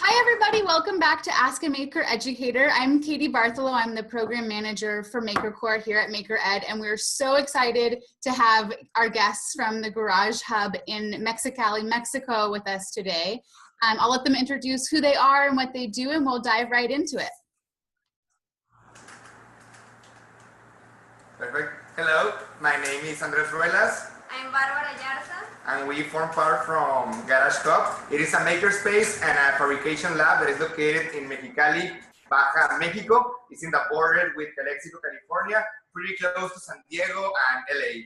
Hi, everybody. Welcome back to Ask a Maker Educator. I'm Katie Bartholow. I'm the program manager for MakerCore here at MakerEd, and we're so excited to have our guests from the Garage Hub in Mexicali, Mexico with us today. I'll let them introduce who they are and what they do, and we'll dive right into it. Perfect. Hello, my name is Andres Ruelas. I'm Barbara Yarza. And we form part from Garage Hub. It is a makerspace and a fabrication lab that is located in Mexicali, Baja, Mexico. It's in the border with Calexico, California, pretty close to San Diego and LA.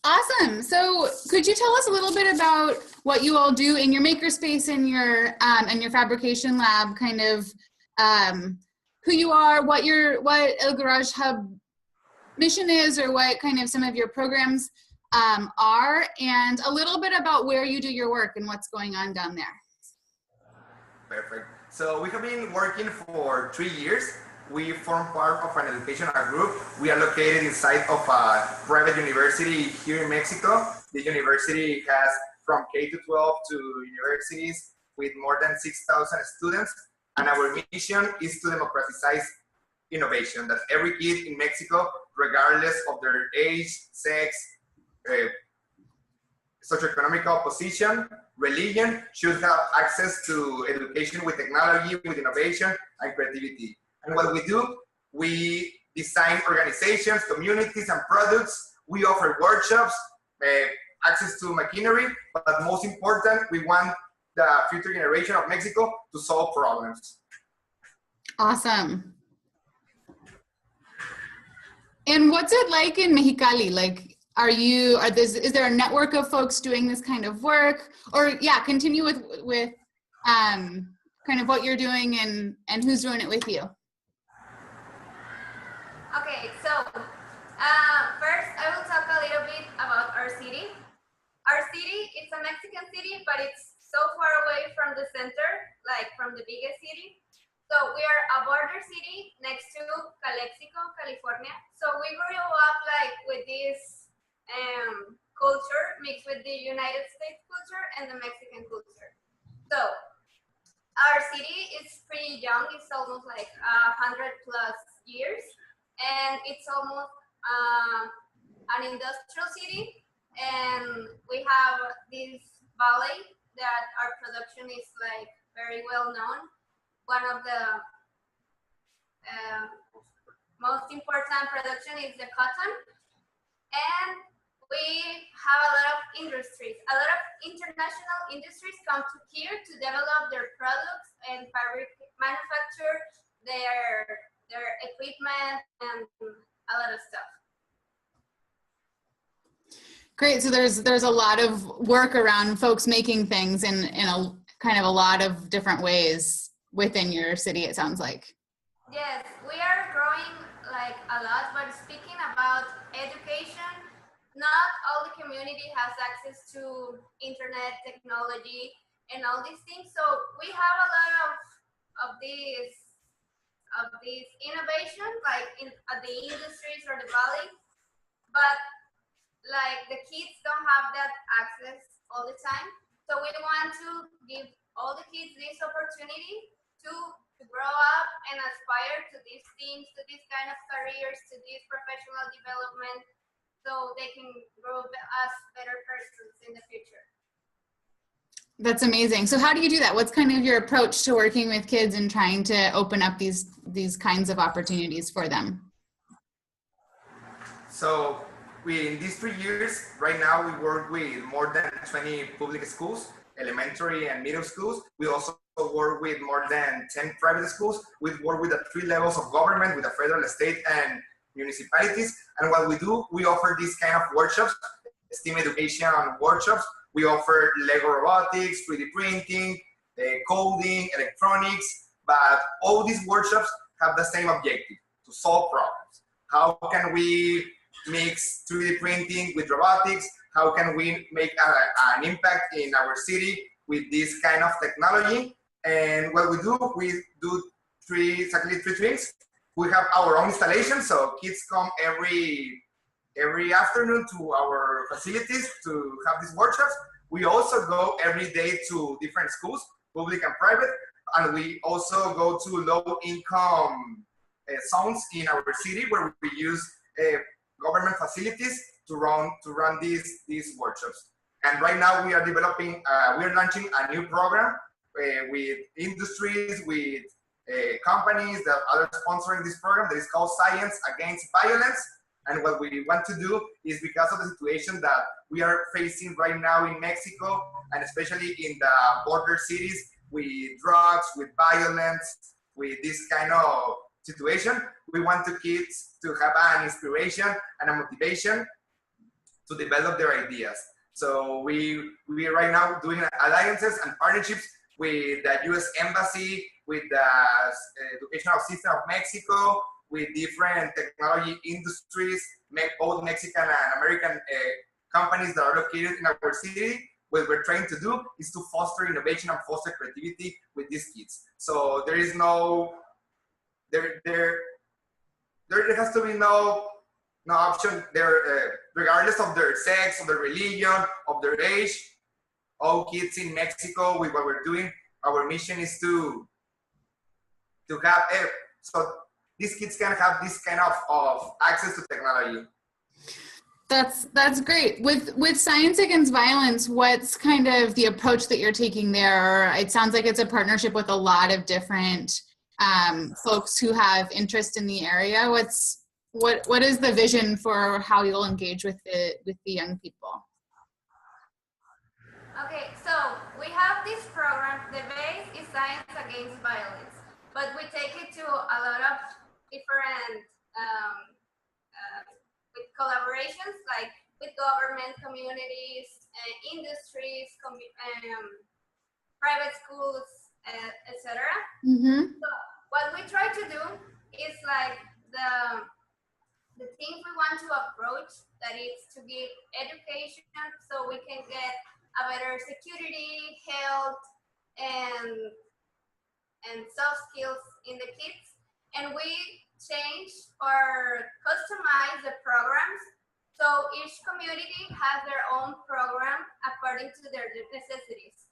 Awesome. So could you tell us a little bit about what you all do in your makerspace and your fabrication lab, kind of who you are, what El Garage Hub mission is, or what kind of some of your programs are, and a little bit about where you do your work and what's going on down there. Perfect. So we have been working for 3 years. We form part of an educational group. We are located inside of a private university here in Mexico. The university has from K to 12 to universities with more than 6,000 students. And our mission is to democratize innovation, that every kid in Mexico, regardless of their age, sex, socioeconomic position, religion, should have access to education with technology, with innovation and creativity. And what we do, we design organizations, communities, and products. We offer workshops, access to machinery, but most important, we want the future generation of Mexico to solve problems. Awesome. And what's it like in Mexicali? Like, is there a network of folks doing this kind of work? Or yeah, continue with kind of what you're doing and who's doing it with you. Okay, so first I will talk a little bit about our city. Our city, it's a Mexican city, but it's so far away from the center, like from the biggest city. So we are a border city next to Calexico, California. So we grew up like with this culture mixed with the United States culture and the Mexican culture. So our city is pretty young. It's almost like 100+ years, and it's almost an industrial city. And we have this valley that our production is like very well known. One of the most important production is the cotton, and we have a lot of industries. A lot of international industries come to here to develop their products and manufacture their equipment and a lot of stuff. Great. So there's a lot of work around folks making things in a kind of a lot of different ways within your city, it sounds like. Yes, we are growing like a lot, but speaking about education, not all the community has access to internet technology and all these things. So we have a lot of these innovation like at the industries or the valley, but like the kids don't have that access all the time. So we want to give all the kids this opportunity to grow up and aspire to these things, to these kind of careers, to this professional development, so they can grow as better persons in the future. That's amazing. So how do you do that? What's kind of your approach to working with kids and trying to open up these kinds of opportunities for them? So in these 3 years, right now we work with more than 20 public schools, elementary and middle schools. We also work with more than 10 private schools. We work with the 3 levels of government, with the federal, state, and municipalities. And what we do, we offer these kind of workshops, STEAM education workshops. We offer Lego robotics, 3D printing, coding, electronics, but all these workshops have the same objective, to solve problems. How can we mix 3D printing with robotics? How can we make an impact in our city with this kind of technology? And what we do exactly three things. We have our own installation, so kids come every afternoon to our facilities to have these workshops. We also go every day to different schools. public and private. And we also go to low-income zones in our city where we use government facilities to run these workshops. And right now we are developing, we are launching a new program with industries, with companies that are sponsoring this program that is called Science Against Violence. And what we want to do is, because of the situation that we are facing right now in Mexico, and especially in the border cities with drugs, with violence, with this kind of situation, we want the kids to have an inspiration and a motivation to develop their ideas. So we are right now doing alliances and partnerships with the U.S. Embassy, with the educational system of Mexico, with different technology industries, both Mexican and American companies that are located in our city. What we're trying to do is to foster innovation and foster creativity with these kids. So there is no, there has to be no option there, regardless of their sex, of their religion, of their age. All kids in Mexico, with what we're doing, our mission is to have, so these kids can have this kind of access to technology. That's great. With Science Against Violence, what's kind of the approach that you're taking there? It sounds like it's a partnership with a lot of different folks who have interest in the area. What is the vision for how you'll engage with the young people? Okay, so we have this program. The base is Science Against Violence, but we take it to a lot of different with collaborations, like with government, communities, industries, private schools, etc. Mm-hmm. So what we try to do is like the things we want to approach, that is to give education so we can get a better security, health, and soft skills in the kids. And we change or customize the programs. So each community has their own program according to their necessities.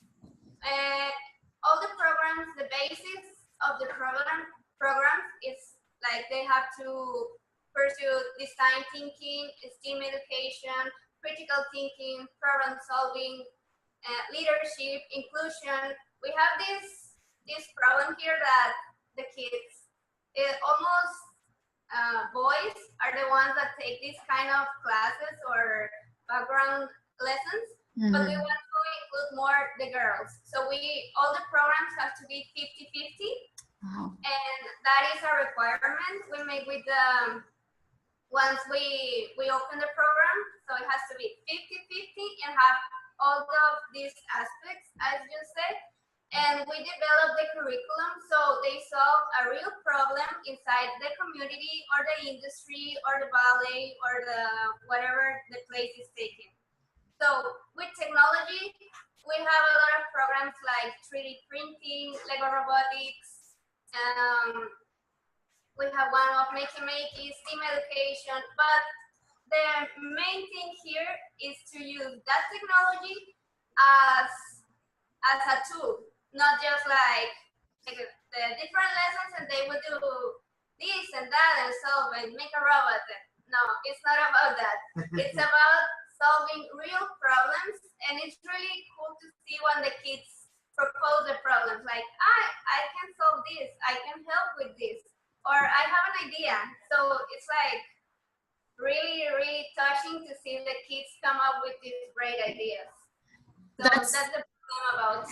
All the programs, the basics of the programs is like they have to pursue design thinking, STEAM education, critical thinking, problem solving, leadership, inclusion. We have this problem here that the kids, almost boys are the ones that take these kind of classes or background lessons, mm-hmm. But we want to include more the girls. So all the programs have to be 50-50. Wow. And that is a requirement we make with the, once we open the program, so it has to be 50-50 and have all of these aspects, as you said. And we develop the curriculum so they solve a real problem inside the community or the industry or the ballet or the whatever the place is taking. So with technology, we have a lot of programs like 3D printing, Lego robotics. We have one of Makey, STEAM education, but the main thing here is to use that technology as a tool. Not just like the different lessons and they would do this and that and solve it, make a robot. No, it's not about that. It's about solving real problems, and it's really cool to see when the kids propose the problems. Like, I can solve this, I can help with this, or I have an idea. So it's like really, really touching to see the kids come up with these great ideas. So that's the about.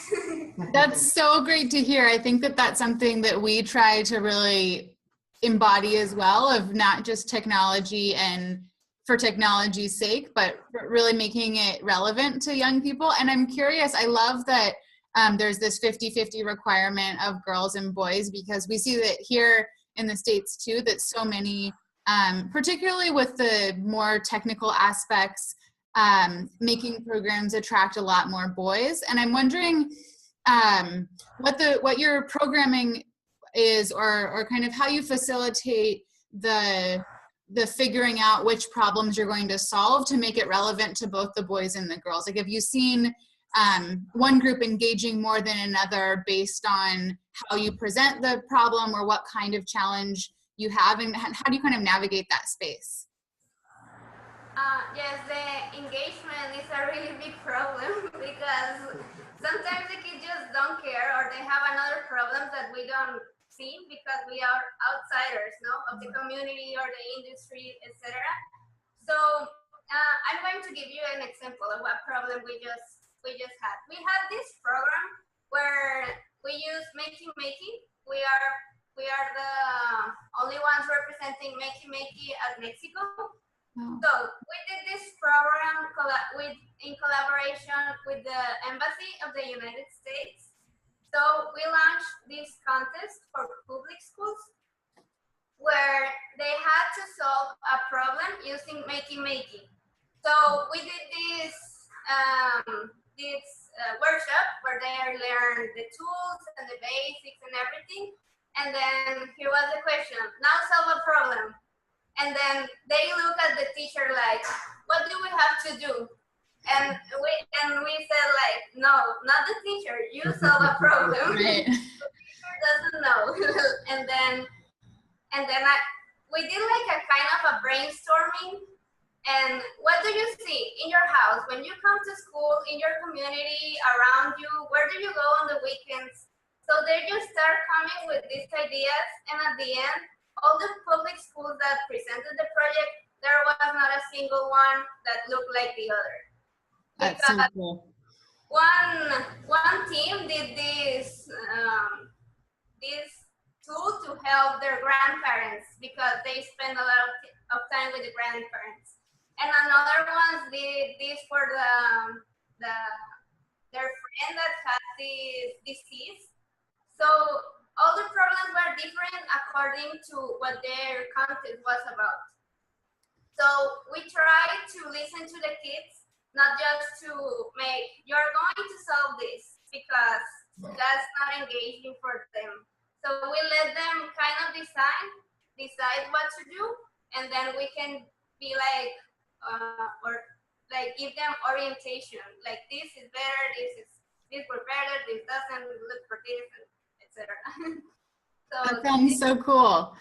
That's so great to hear. I think that that's something that we try to really embody as well, of not just technology and for technology's sake, but really making it relevant to young people. And I'm curious, I love that there's this 50-50 requirement of girls and boys, because we see that here in the States too, that so many, particularly with the more technical aspects, making programs attract a lot more boys. And I'm wondering what your programming is, or kind of how you facilitate the figuring out which problems you're going to solve to make it relevant to both the boys and the girls. Like, have you seen one group engaging more than another based on how you present the problem or what kind of challenge you have, and how do you kind of navigate that space? Yes, the engagement is a really big problem because sometimes the kids just don't care, or they have another problem that we don't see because we are outsiders, no, of the community or the industry, etc. So I'm going to give you an example of what problem we just had. We had this program where we use Makey Makey. We are the only ones representing Makey Makey at Mexico. Oh. So we did this program in collaboration with the Embassy of the United States. So we launched this contest for public schools where they had to solve a problem using Makey Makey. So we did this workshop where they learned the tools and the basics and everything. And then here was the question: now solve a problem. And then they look at the teacher like, what do we have to do? And we said like, no, not the teacher, you solve a problem. Right. The teacher doesn't know. and then we did like a kind of a brainstorming. And what do you see in your house when you come to school, in your community, around you? Where do you go on the weekends? So they just start coming with these ideas, and at the end, all the public schools that presented the project, there was not a single one that looked like the other. That's so cool. One team did this tool to help their grandparents because they spend a lot of time with the grandparents, and another one did this for their friend that had this disease. So all the problems were different according to what their content was about. So we tried to listen to the kids, not just to make, you're going to solve this, because that's not engaging for them. So we let them kind of decide what to do, and then we can be like, or like give them orientation, like this is better, this works better, this doesn't, look for this, etc. So that sounds so cool.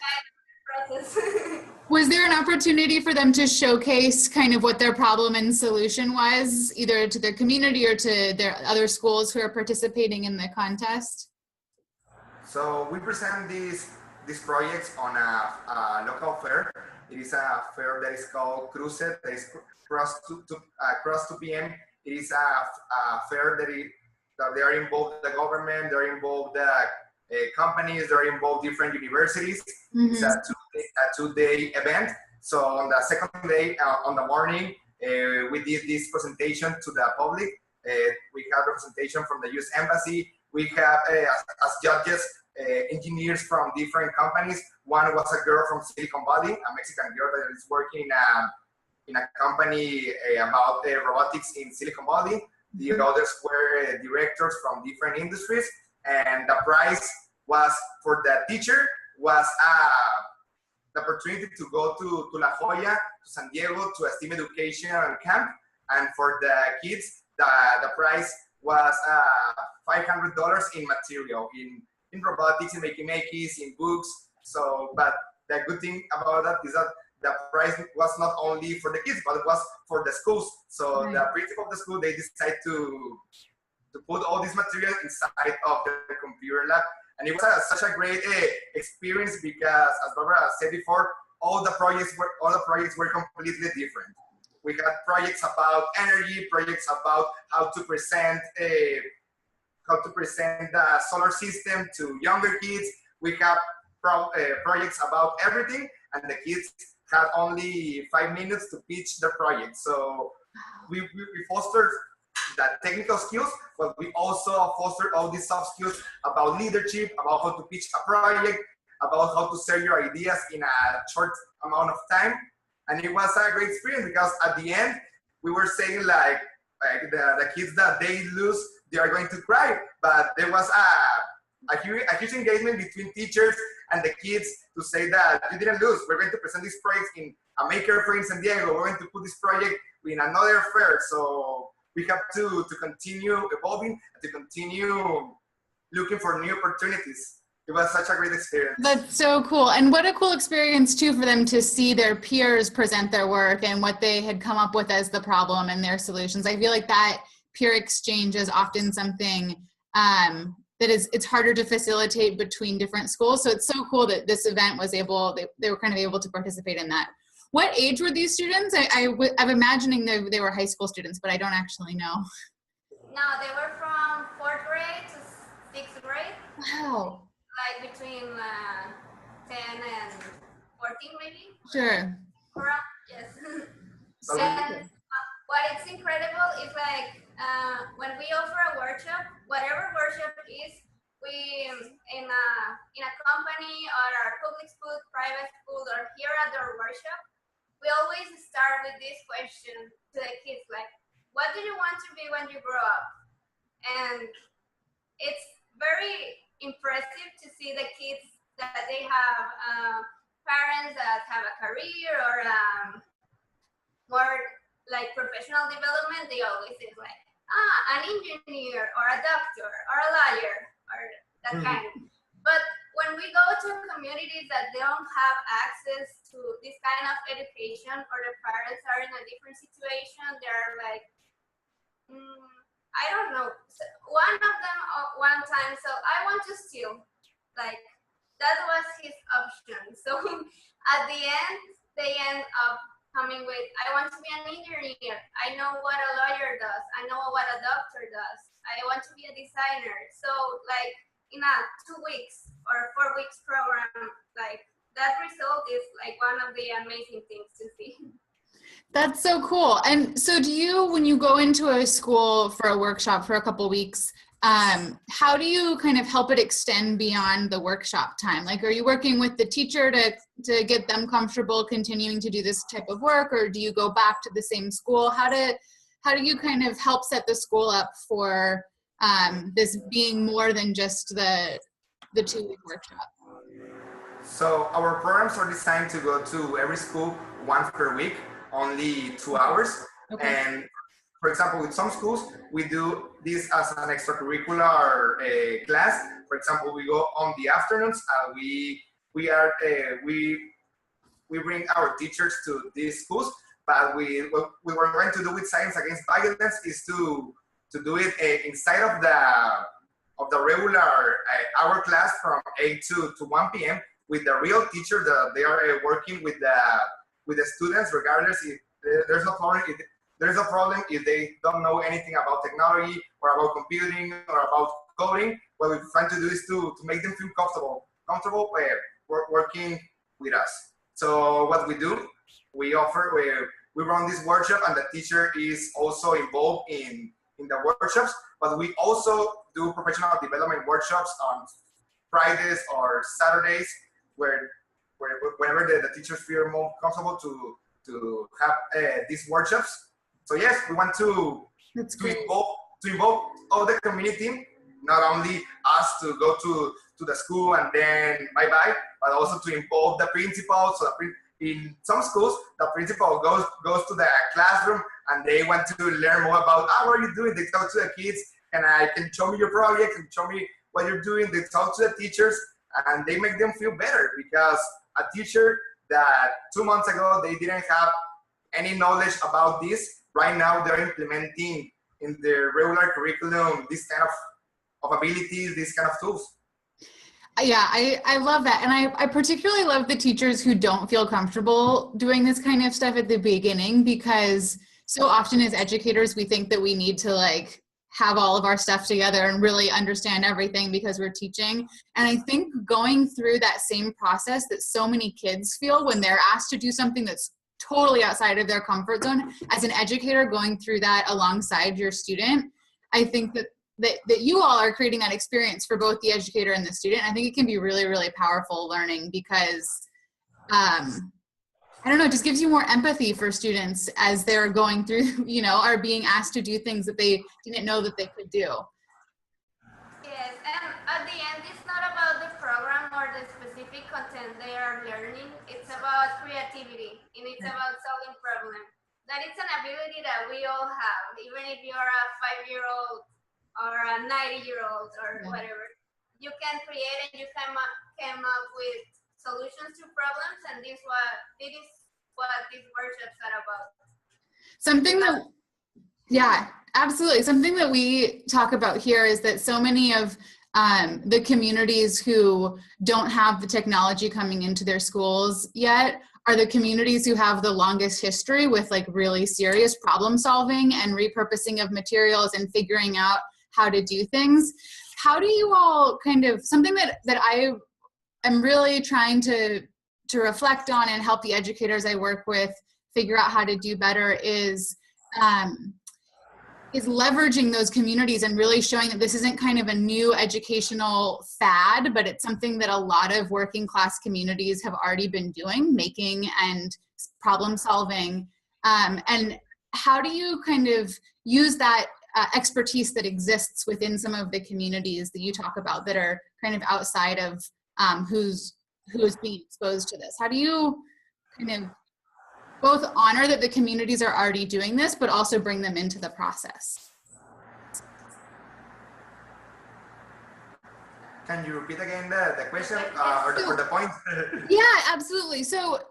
Was there an opportunity for them to showcase kind of what their problem and solution was, either to their community or to their other schools who are participating in the contest? So we present these projects on a local fair. It is a fair that is called Cruce, that is Cross 2 p.m. It is a fair that they are involved the government, they're involved the companies, they're involved different universities. Mm-hmm. It's a two-day event. So on the second day, on the morning, we did this presentation to the public. We have representation from the U.S. Embassy. We have, as judges, engineers from different companies. One was a girl from Silicon Valley, a Mexican girl that is working in a company about robotics in Silicon Valley. The others were directors from different industries. And the prize was for the teacher was the opportunity to go to La Jolla, to San Diego, to a STEAM education camp. And for the kids, the prize was $500 in material, in robotics, in makey-makeys, in books. So, but the good thing about that is that the prize was not only for the kids, but it was for the schools. So right. The principal of the school, they decided to put all this material inside of the computer lab. And it was such a great experience because, as Barbara said before, all the projects were completely different. We had projects about energy, projects about how to present the solar system to younger kids. We have projects about everything, and the kids had only 5 minutes to pitch their project. So we fostered the technical skills, but we also fostered all these soft skills about leadership, about how to pitch a project, about how to share your ideas in a short amount of time. And it was a great experience because at the end, we were saying like the kids that they lose, they are going to cry. But there was a huge engagement between teachers and the kids to say that you didn't lose. We're going to present this project in a maker fair in San Diego. We're going to put this project in another fair. So we have to continue evolving, to continue looking for new opportunities. It was such a great experience. That's so cool. And what a cool experience too for them to see their peers present their work and what they had come up with as the problem and their solutions. I feel like that peer exchange is often something that it's harder to facilitate between different schools. So it's so cool that this event was they were kind of able to participate in that. What age were these students? I'm imagining they were high school students, but I don't actually know. No, they were from 4th grade to 6th grade. Wow. Like between 10 and 14 maybe. Sure. Around, yes. So And what is incredible is like when we offer a workshop, whatever workshop is, we in a company or a public school, private school, or here at our workshop, we always start with this question to the kids, like, what do you want to be when you grow up? And it's very impressive to see the kids that they have parents that have a career or more like professional development. They always say like, an engineer or a doctor or a lawyer or that kind. But when we go to communities that don't have access to this kind of education, or the parents are in a different situation, they're like, I don't know. So one of them one time, so I want to steal. Like, that was his option. So at the end, they end up coming with, I want to be an engineer. I know what a lawyer does. I know what a doctor does. I want to be a designer. So like in a 2 weeks or 4 weeks program, like that result is like one of the amazing things to see. That's so cool. And so do you, when you go into a school for a workshop for a couple weeks, how do you kind of help it extend beyond the workshop time? Like, are you working with the teacher to get them comfortable continuing to do this type of work, or do you go back to the same school? How do you kind of help set the school up for this being more than just the 2-week workshop? So our programs are designed to go to every school once per week, only 2 hours. Okay. And for example, with some schools, we do this as an extracurricular class. For example, we go on the afternoons. We bring our teachers to these schools. But what we were going to do with Science Against Violence is to do it inside of the regular hour class from 8 to 1 p.m. with the real teacher that they are working with the students, regardless if there's no problem. There's a problem if they don't know anything about technology or about computing or about coding. What we're trying to do is to make them feel comfortable working with us. So what we do, we run this workshop, and the teacher is also involved in the workshops, but we also do professional development workshops on Fridays or Saturdays whenever the teachers feel more comfortable to have these workshops. So yes, we want to involve all the community, not only us to go to the school and then bye-bye, but also to involve the principal. So in some schools, the principal goes to the classroom and they want to learn more about what are you doing. They talk to the kids, and I can show me your project and show me what you're doing. They talk to the teachers and they make them feel better, because a teacher that 2 months ago they didn't have any knowledge about this, right now they're implementing in their regular curriculum this kind of abilities, these kind of tools. Yeah, I love that. And I particularly love the teachers who don't feel comfortable doing this kind of stuff at the beginning, because so often as educators, we think that we need to like have all of our stuff together and really understand everything because we're teaching. And I think going through that same process that so many kids feel when they're asked to do something that's totally outside of their comfort zone, as an educator going through that alongside your student, I think that you all are creating that experience for both the educator and the student. I think it can be really, really powerful learning, because I don't know, it just gives you more empathy for students as they're going through, are being asked to do things that they didn't know that they could do. Yes, and at the end, it's not about the program or the specific content they are learning. It's about creativity, and it's about solving problems. that it's an ability that we all have, even if you're a 5-year-old or a 90-year-old or whatever. You can create and you came up with solutions to problems, and this is what these workshops are about. Something that, yeah, absolutely. Something that we talk about here is that so many of the communities who don't have the technology coming into their schools yet are the communities who have the longest history with like really serious problem solving and repurposing of materials and figuring out how to do things. How do you all kind of, something that I am really trying to reflect on and help the educators I work with figure out how to do better is leveraging those communities and really showing that this isn't kind of a new educational fad, but it's something that a lot of working class communities have already been doing, making and problem solving. And how do you kind of use that expertise that exists within some of the communities that you talk about that are kind of outside of who's being exposed to this? How do you kind of both honor that the communities are already doing this, but also bring them into the process? Can you repeat again the question or the point? Yeah, absolutely. So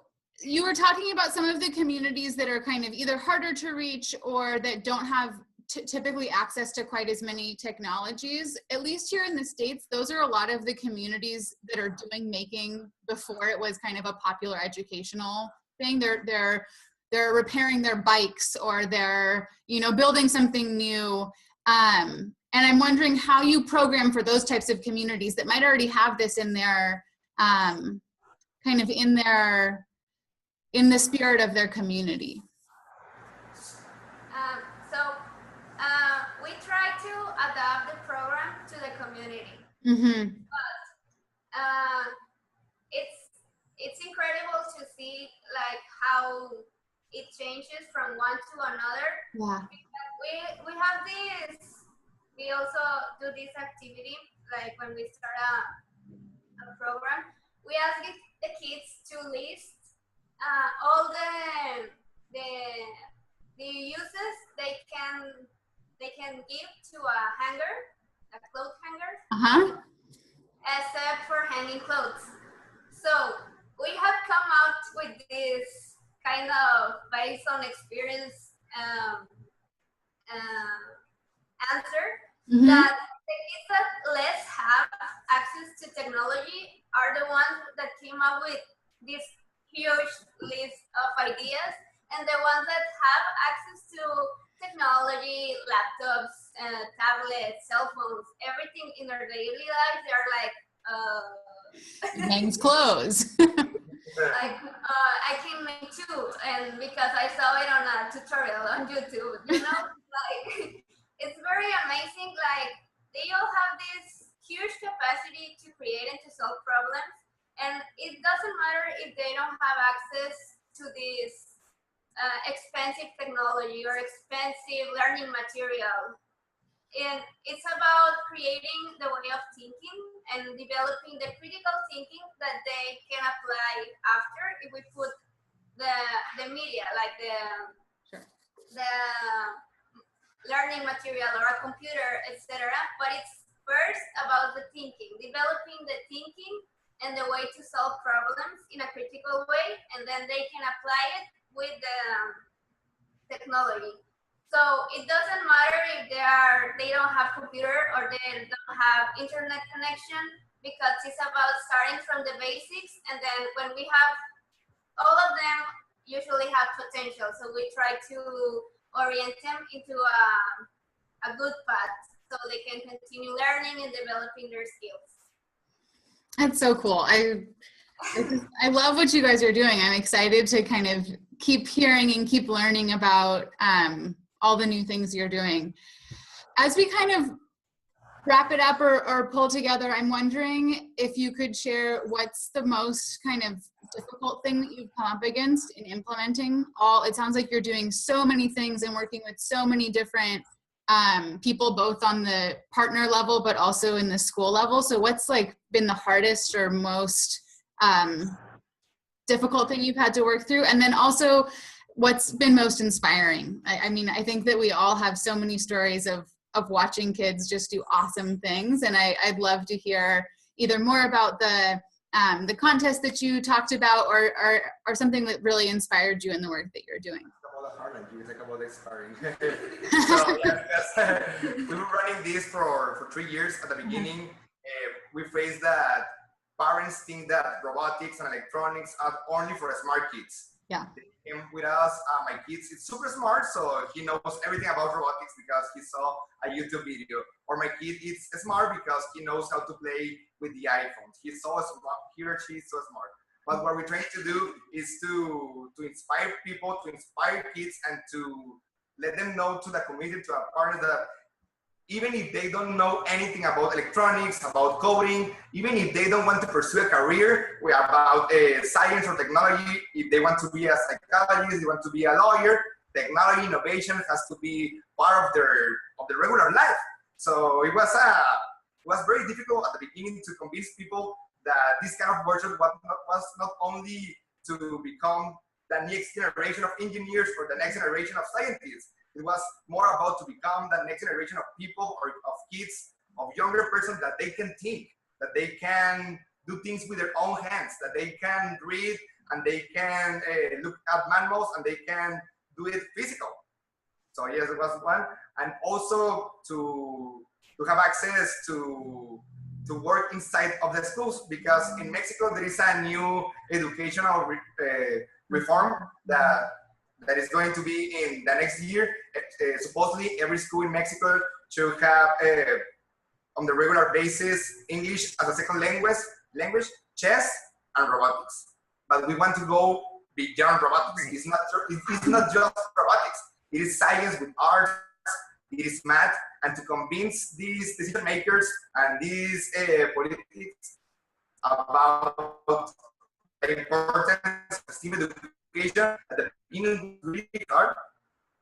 you were talking about some of the communities that are kind of either harder to reach or that don't have typically access to quite as many technologies. At least here in the States, those are a lot of the communities that are doing making before it was kind of a popular educational thing. They're repairing their bikes, or they're, you know, building something new. And I'm wondering how you program for those types of communities that might already have this in their kind of in the spirit of their community. We try to adapt the program to the community. Mm-hmm. But it's incredible to see like how it changes from one to another. Yeah. We have this. We also do this activity like when we start a program. We ask the kids to list all the uses they can give to a hanger, a cloth hanger, except for hanging clothes. So we have come out with this kind of based on experience answer that the kids that less have access to technology are the ones that came up with this huge list of ideas, and the ones that have access to technology, laptops, tablets, cell phones, everything in their daily lives, they're like, hangs clothes. like, I can make too, and because I saw it on a tutorial on YouTube, you know, like, it's very amazing. Like, they all have this huge capacity to create and to solve problems, and it doesn't matter if they don't have access to this expensive technology or expensive learning material. And it's about creating the way of thinking and developing the critical thinking that they can apply after if we put the media, like the learning material or a computer, etc. But it's first about the thinking, developing the thinking and the way to solve problems in a critical way, and then they can apply it with the technology. So it doesn't matter if they don't have computer or they don't have internet connection, because it's about starting from the basics, and then when we have all of them usually have potential, so we try to orient them into a good path so they can continue learning and developing their skills. That's so cool. I love what you guys are doing. I'm excited to kind of keep hearing and keep learning about all the new things you're doing. As we kind of wrap it up or pull together, I'm wondering if you could share what's the most kind of difficult thing that you've come up against in implementing it sounds like you're doing so many things and working with so many different people, both on the partner level, but also in the school level. So what's like been the hardest or most difficult thing you've had to work through? And then also, what's been most inspiring? I mean, I think that we all have so many stories of watching kids just do awesome things. And I'd love to hear either more about the contest that you talked about or something that really inspired you in the work that you're doing. You talk about inspiring. So yes, we were running this for 3 years. At the beginning, we faced that parents think that robotics and electronics are only for smart kids. Yeah. They came with us. My kids is super smart, so he knows everything about robotics because he saw a YouTube video. Or my kid is smart because he knows how to play with the iPhone. He's so smart. He or she is so smart. But what we're trying to do is to inspire people, to inspire kids, and to let them know to the community, to our partners, that even if they don't know anything about electronics, about coding, even if they don't want to pursue a career about science or technology, if they want to be a psychologist, they want to be a lawyer, technology innovation has to be part of their regular life. So it was very difficult at the beginning to convince people that this kind of workshop was not only to become the next generation of engineers or the next generation of scientists. It was more about to become the next generation of people or of kids, of younger persons, that they can think, that they can do things with their own hands, that they can read and they can look at manuals and they can do it physical. So yes, it was one. And also to have access to work inside of the schools, because in Mexico there is a new educational reform that is going to be in the next year. Supposedly every school in Mexico should have on the regular basis English as a second language, chess and robotics. But we want to go beyond robotics. It's not just robotics. It is science with arts, it is math, and to convince these decision makers and these politics about the importance of STEAM education at the beginning really hard.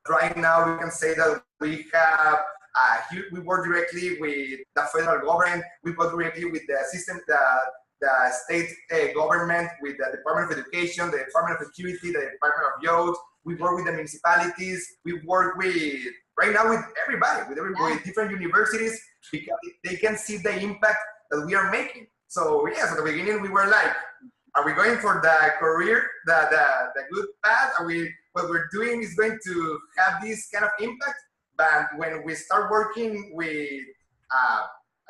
Right now, we can say that we have we work directly with the federal government. We work directly with the system, the state government, with the Department of Education, the Department of Security, the Department of Youth. We work with the municipalities. We work right now with everybody, with different universities, because they can see the impact that we are making. So yes, at the beginning we were like, are we going for the career, the good path? What we're doing is going to have this kind of impact? But when we start working with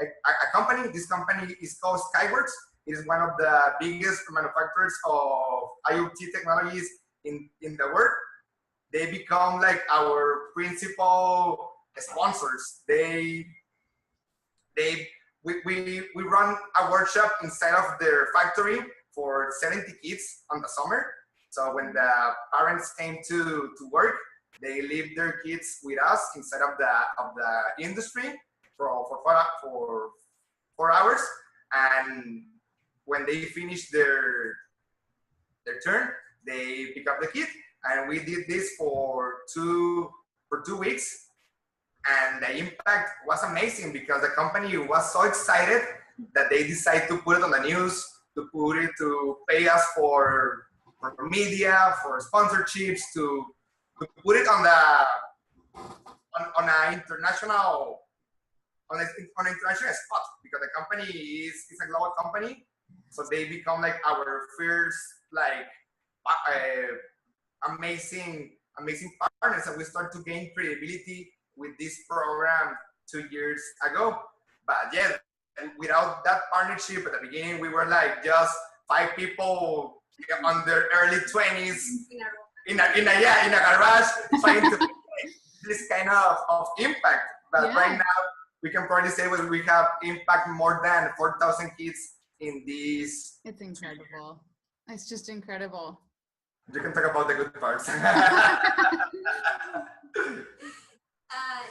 a company, this company is called Skyworks. It is one of the biggest manufacturers of IoT technologies in the world. They become like our principal sponsors. We run a workshop inside of their factory for 70 kids on the summer. So when the parents came to work, they leave their kids with us inside of the industry for 4 hours. And when they finish their turn, they pick up the kid. And we did this for 2 weeks. And the impact was amazing because the company was so excited that they decided to put it on the news, to pay us for media, for sponsorships, to put it on an international spot, because the company is a global company. So they become like our first amazing partners, and we start to gain credibility with this program 2 years ago. But yeah, without that partnership at the beginning, we were like just 5 people on their early 20s in a garage trying to make this kind of impact. But right now, we can probably say that we have impact more than 4,000 kids in this. It's incredible. It's just incredible. You can talk about the good parts.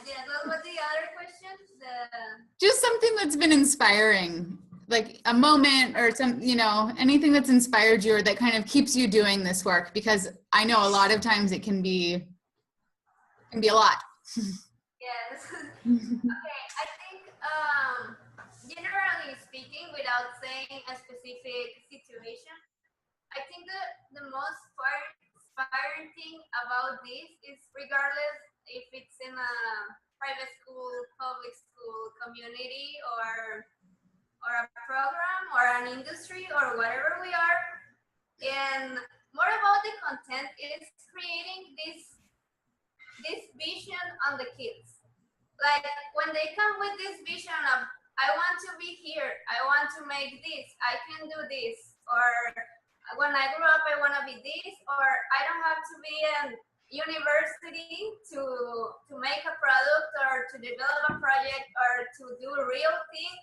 Yeah, what's the other question? Just something that's been inspiring, like a moment or anything that's inspired you or that kind of keeps you doing this work, because I know a lot of times it can be a lot. Yes. Okay, I think generally speaking, without saying a specific situation, I think the most inspiring thing about this is regardless if it's in a private school, public school, community, or a program or an industry or whatever we are. And more about the content is creating this vision on the kids. Like when they come with this vision of, I want to be here, I want to make this, I can do this, or when I grow up I want to be this, or I don't have to be in university to make a product or to develop a project or to do real things.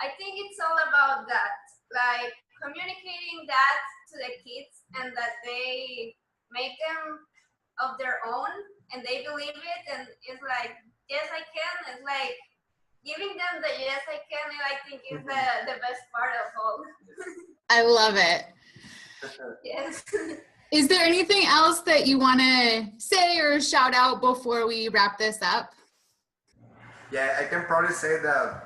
I think it's all about that, like communicating that to the kids and that they make them of their own and they believe it, and it's like, yes, I can. It's like giving them the yes, I can, and I think is the best part of all. I love it. Yes. Is there anything else that you want to say or shout out before we wrap this up? Yeah, I can probably say that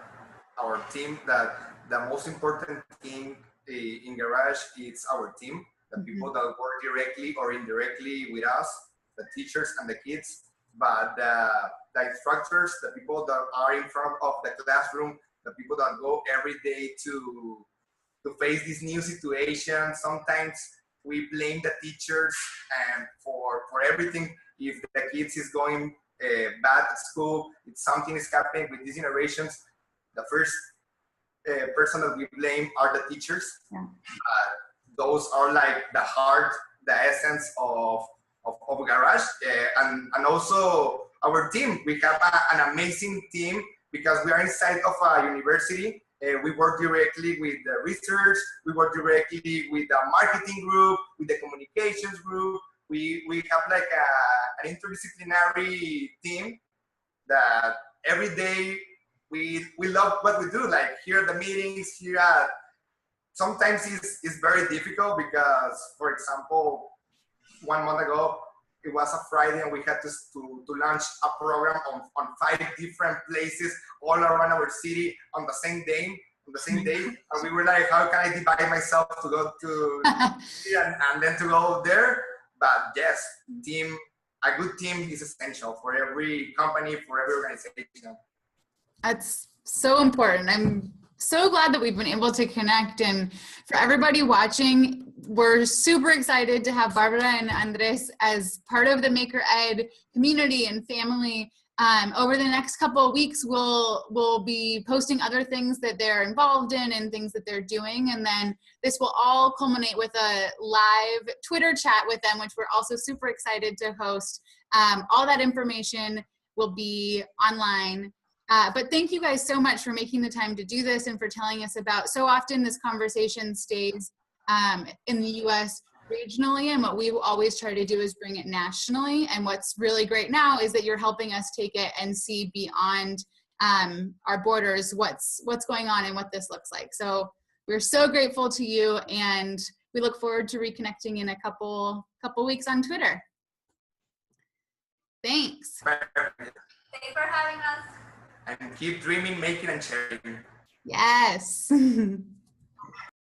our team, that the most important thing in Garage is our team, the people that work directly or indirectly with us, the teachers and the kids, but the instructors, the people that are in front of the classroom, the people that go every day to face this new situation. Sometimes we blame the teachers and for everything. If the kids is going bad at school, if something is happening with these generations, the first person that we blame are the teachers. Yeah. Those are like the heart, the essence of Garage, and also our team. We have an amazing team because we are inside of a university. We work directly with the research, we work directly with the marketing group, with the communications group. We have like an interdisciplinary team that every day we love what we do. Like here at the meetings, here at, sometimes it's very difficult because, for example, 1 month ago, it was a Friday and we had to launch a program on 5 different places all around our city on the same day. And we were like, how can I divide myself to go to and then to go there? But yes, a good team is essential for every company, for every organization. That's so important. I'm so glad that we've been able to connect. And for everybody watching, we're super excited to have Barbara and Andres as part of the Maker Ed community and family. Over the next couple of weeks, we'll be posting other things that they're involved in and things that they're doing. And then this will all culminate with a live Twitter chat with them, which we're also super excited to host. All that information will be online. But thank you guys so much for making the time to do this and for telling us about, so often this conversation stays in the US regionally, and what we always try to do is bring it nationally. And what's really great now is that you're helping us take it and see beyond our borders what's going on and what this looks like. So we're so grateful to you, and we look forward to reconnecting in a couple weeks on Twitter. Thanks. Thanks for having us. And keep dreaming, making, and sharing. Yes.